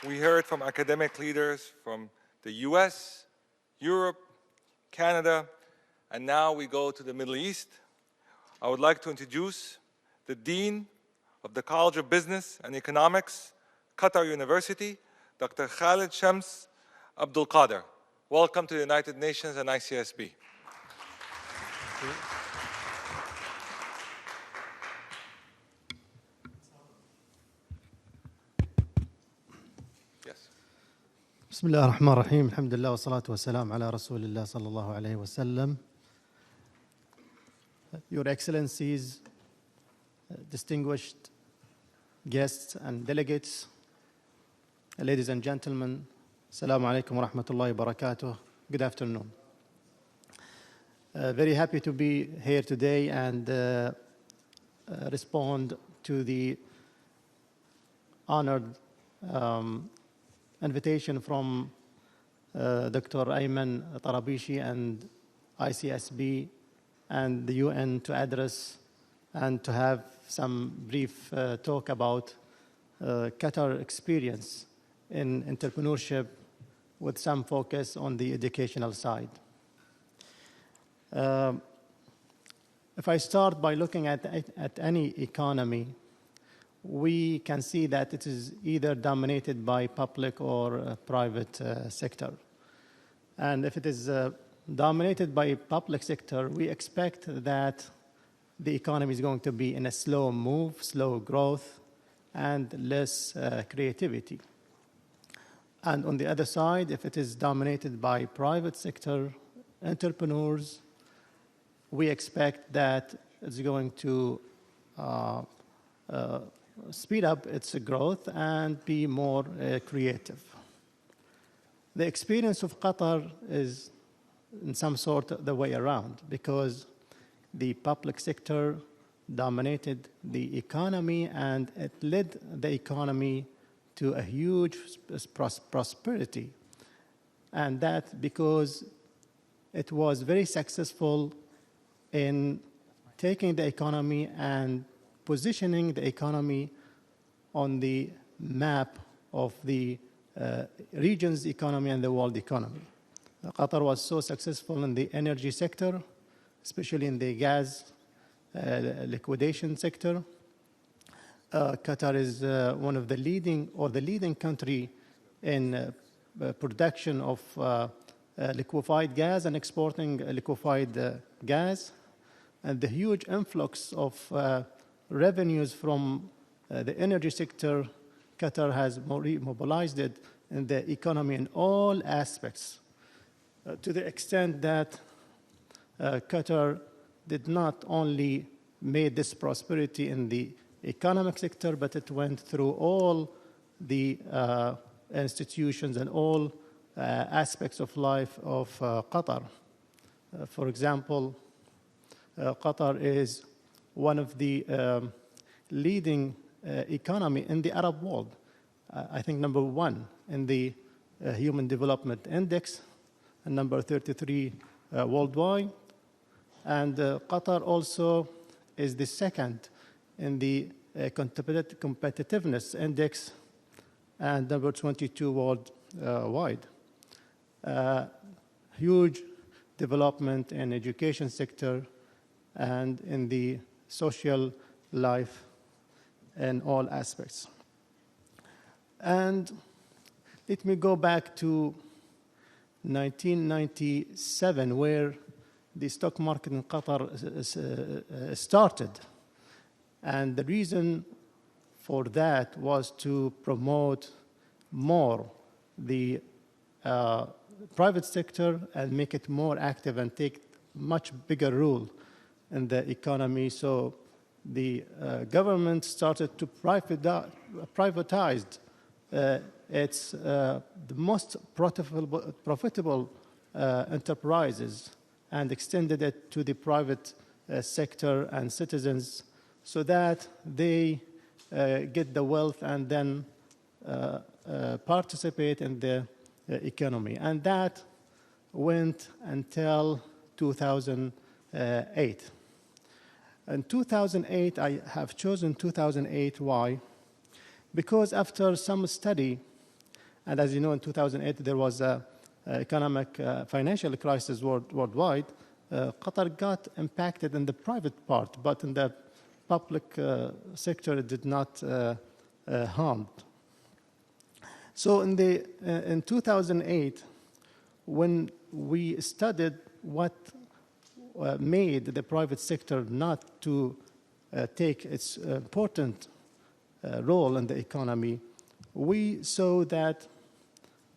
We heard from academic leaders from the US, Europe, Canada, and now we go to the Middle East. I would like to introduce the Dean of the College of Business and Economics, Qatar University, Dr. Khalid Shams Al-Abdulqader. Welcome to the United Nations and ICSB. بسم الله الرحمن الرحيم الحمد لله والصلاة والسلام على رسول الله صلى الله عليه وسلم. Your Excellencies, distinguished guests and delegates, ladies and gentlemen, Assalamu alaikum wa rahmatullahi wa barakatuh. Good afternoon. Very happy to be here today and respond to the honored invitation from Dr. Ayman Tarabishi and ICSB and the UN to address and to have some brief talk about Qatar experience in entrepreneurship with some focus on the educational side. If I start by looking at any economy, we can see that it is either dominated by public or private sector. And if it is dominated by public sector, we expect that the economy is going to be in a slow move, slow growth, and less creativity. And on the other side, if it is dominated by private sector entrepreneurs, we expect that it's going to speed up its growth and be more creative. The experience of Qatar is in some sort the way around, because the public sector dominated the economy and it led the economy to a huge prosperity. And that because it was very successful in taking the economy and positioning the economy on the map of the region's economy and the world economy. Qatar was so successful in the energy sector, especially in the gas liquidation sector. Qatar is one of the leading country in production of liquefied gas and exporting liquefied gas. And the huge influx of revenues from the energy sector, Qatar has mobilized it in the economy in all aspects, to the extent that Qatar did not only made this prosperity in the economic sector, but it went through all the institutions and all aspects of life of Qatar. For example, Qatar is one of the leading economy in the Arab world. I think number 1 in the Human Development Index and number 33 worldwide. And Qatar also is the second in the competitiveness index and number 22 worldwide. Huge development in education sector and in the social life in all aspects. And let me go back to 1997, where the stock market in Qatar started. And the reason for that was to promote more the private sector and make it more active and take much bigger role in the economy. So the government started to privatize its the most profitable enterprises and extended it to the private sector and citizens, so that they get the wealth and then participate in the economy. And that went until 2008. In 2008, I have chosen 2008. Why? Because after some study, And as you know, in 2008, there was a economic financial crisis worldwide. Qatar got impacted in the private part, but in the public sector, it did not harm. So in 2008, when we studied what made the private sector not to take its important role in the economy, we saw that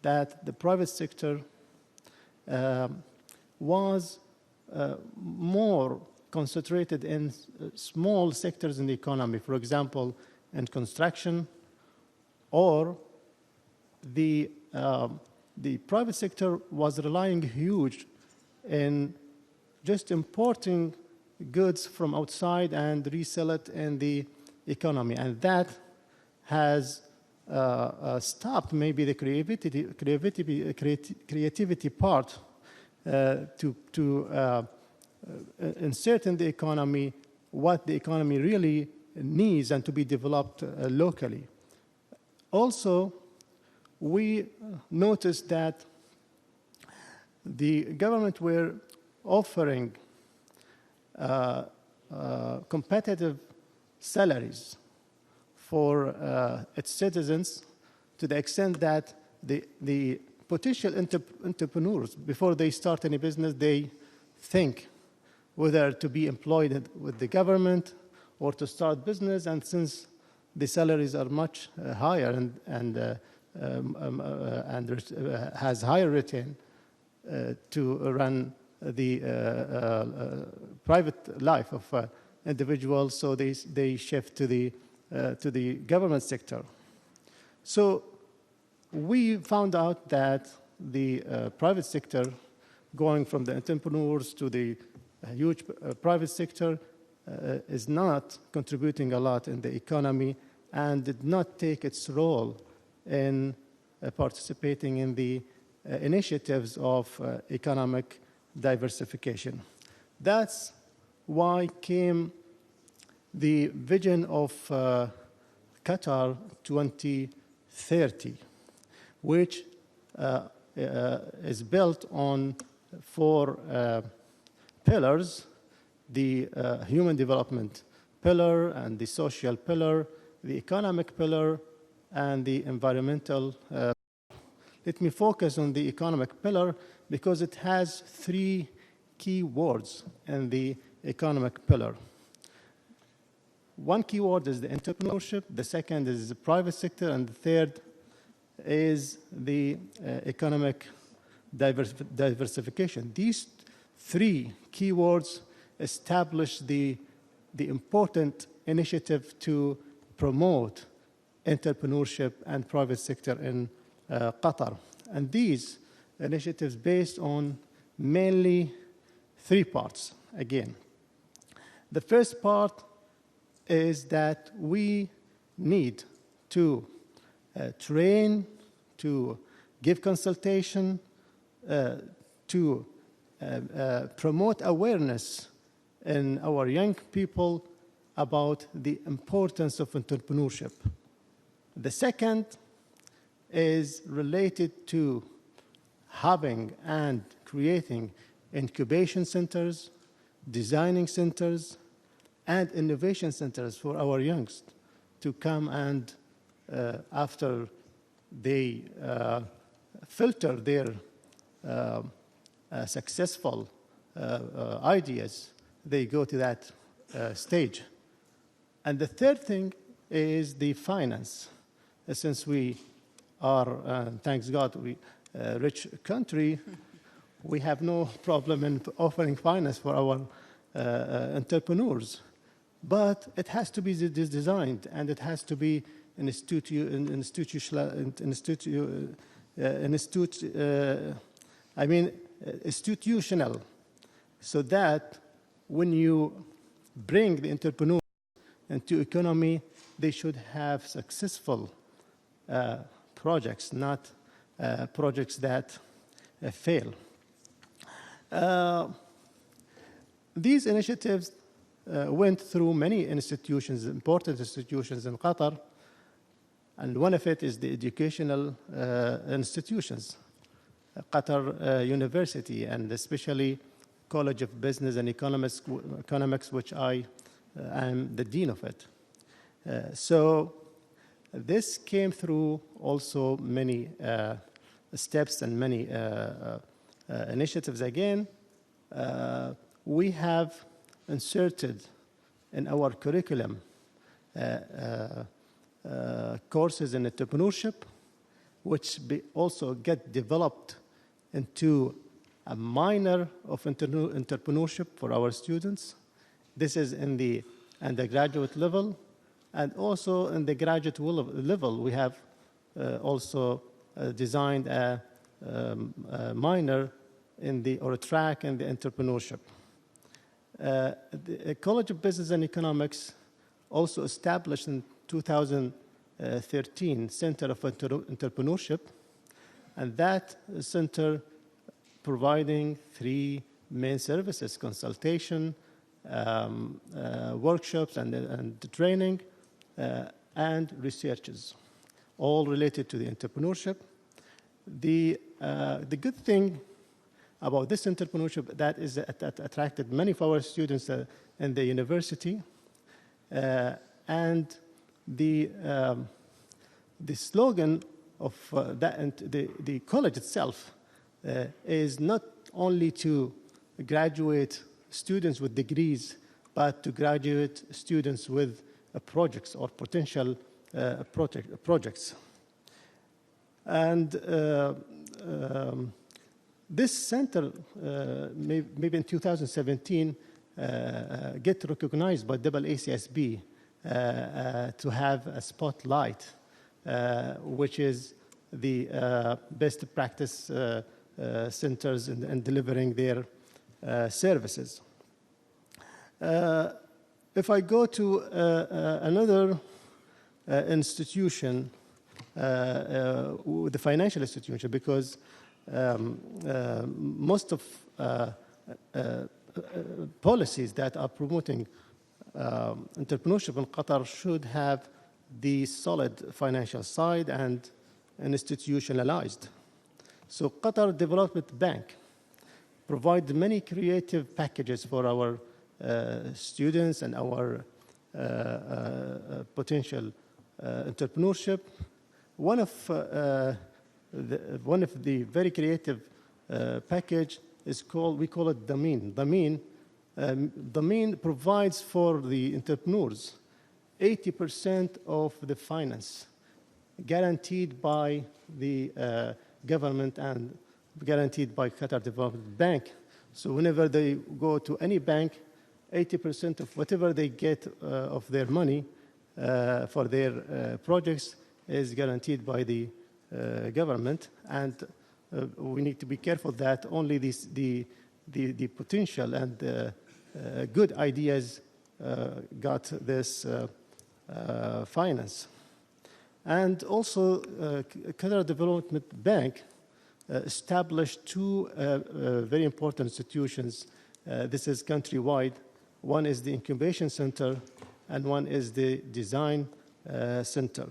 the private sector was more concentrated in small sectors in the economy, for example, in construction, or the private sector was relying huge in just importing goods from outside and resell it in the economy. And that has stopped maybe the creativity part to insert in the economy what the economy really needs and to be developed locally. Also, we noticed that the government were offering competitive salaries for its citizens, to the extent that the potential entrepreneurs, before they start any business, they think whether to be employed with the government or to start business. And since the salaries are much higher and has higher return to run the private life of individuals, so they shift to the government sector. So we found out that the private sector, going from the entrepreneurs to the huge private sector, is not contributing a lot in the economy and did not take its role in participating in the initiatives of economic diversification. That's why came the vision of Qatar 2030, which is built on 4 pillars: the human development pillar, and the social pillar, the economic pillar, and the environmental. Let me focus on the economic pillar because it has 3 key words in the economic pillar. One key word is the entrepreneurship, the second is the private sector, and the third is the economic diversification. These 3 key words establish the important initiative to promote entrepreneurship and private sector in Qatar. And these initiatives based on mainly 3 parts again. The first part is that we need to train, to give consultation, to promote awareness in our young people about the importance of entrepreneurship. The second is related to having and creating incubation centers, designing centers, and innovation centers for our youngsters to come and after they filter their successful ideas, they go to that stage. And the third thing is the finance. Since we are, thanks God, a rich country, we have no problem in offering finance for our entrepreneurs. But it has to be designed, and it has to be institutional, so that when you bring the entrepreneurs into economy, they should have successful projects, not projects that fail. These initiatives went through many institutions, important institutions in Qatar, And one of it is the educational institutions, Qatar University, and especially College of Business and Economics, which I am the dean of it. So this came through also many steps and many initiatives. Again, we have inserted in our curriculum courses in entrepreneurship, which also get developed into a minor of entrepreneurship for our students. This is in the undergraduate level, and also in the graduate level, we have also designed a minor or a track in the entrepreneurship. The College of Business and Economics also established in 2013 Center of Entrepreneurship, and that center providing 3 main services: consultation, workshops and training, and researches, all related to the entrepreneurship. The good thing about this entrepreneurship that is that attracted many of our students in the university, and the slogan of the college itself is not only to graduate students with degrees, but to graduate students with projects or potential projects. And this center, maybe in 2017, get recognized by ICSB to have a spotlight, which is the best practice centers in delivering their services. If I go to another institution, the financial institution, because most of policies that are promoting entrepreneurship in Qatar should have the solid financial side and institutionalized. So Qatar Development Bank provides many creative packages for our students and our potential entrepreneurship. One of the very creative package is we call it Damin. Damin provides for the entrepreneurs 80% of the finance guaranteed by the government and guaranteed by Qatar Development Bank. So whenever they go to any bank, 80% of whatever they get of their money for their projects is guaranteed by the government. And we need to be careful that only the potential and good ideas got this finance. And also, Qatar Development Bank established 2 very important institutions. This is countrywide. One is the Incubation Center, and one is the Design Center.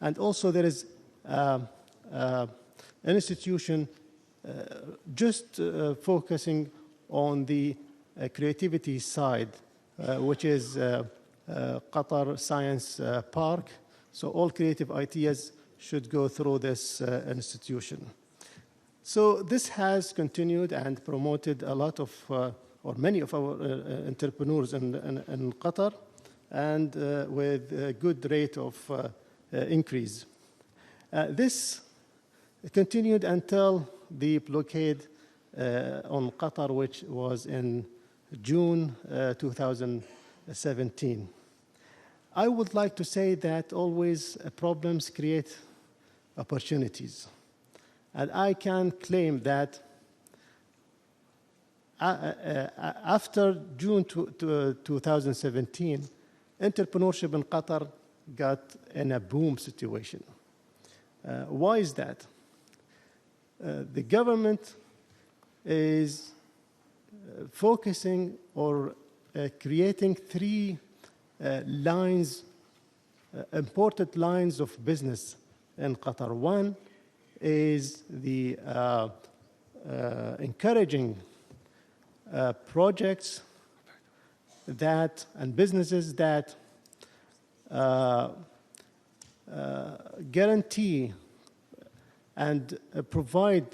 And also there is an institution just focusing on the creativity side, which is Qatar Science Park. So all creative ideas should go through this institution. So this has continued and promoted a lot of, or many of our entrepreneurs in Qatar, and with a good rate of increase. This continued until the blockade on Qatar, which was in June 2017. I would like to say that always problems create opportunities. And I can claim that after June 2017, entrepreneurship in Qatar got in a boom situation. Why is that? The government is focusing or creating 3 lines important lines of business in Qatar. One is the encouraging projects that and businesses that guarantee and provide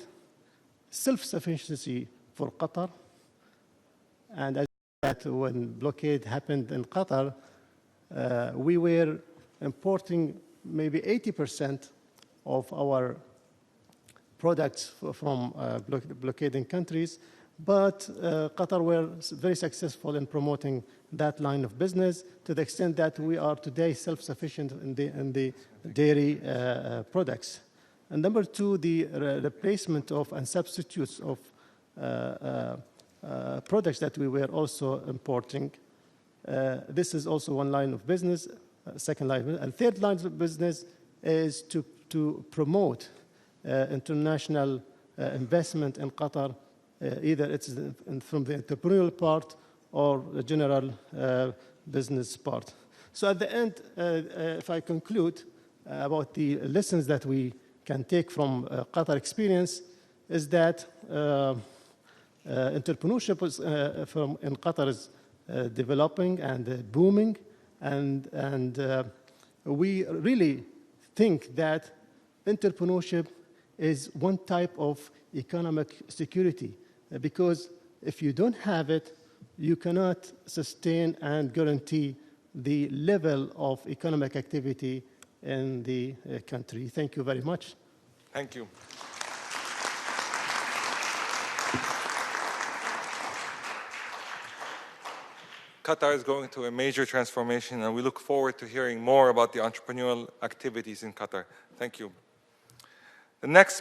self-sufficiency for Qatar. And as that when blockade happened in Qatar, we were importing maybe 80% of our products from blockading countries, but Qatar were very successful in promoting that line of business to the extent that we are today self-sufficient in the dairy products. And number two, the replacement of and substitutes of products that we were also importing. This is also one line of business, second line of business. And third line of business is to promote international investment in Qatar, either it's from the entrepreneurial part or the general business part. So at the end, if I conclude about the lessons that we can take from Qatar experience, is that entrepreneurship in Qatar is developing and booming, and we really think that entrepreneurship is one type of economic security, because if you don't have it, you cannot sustain and guarantee the level of economic activity in the country. Thank you very much. Thank you. Qatar is going through a major transformation, and we look forward to hearing more about the entrepreneurial activities in Qatar. Thank you. The next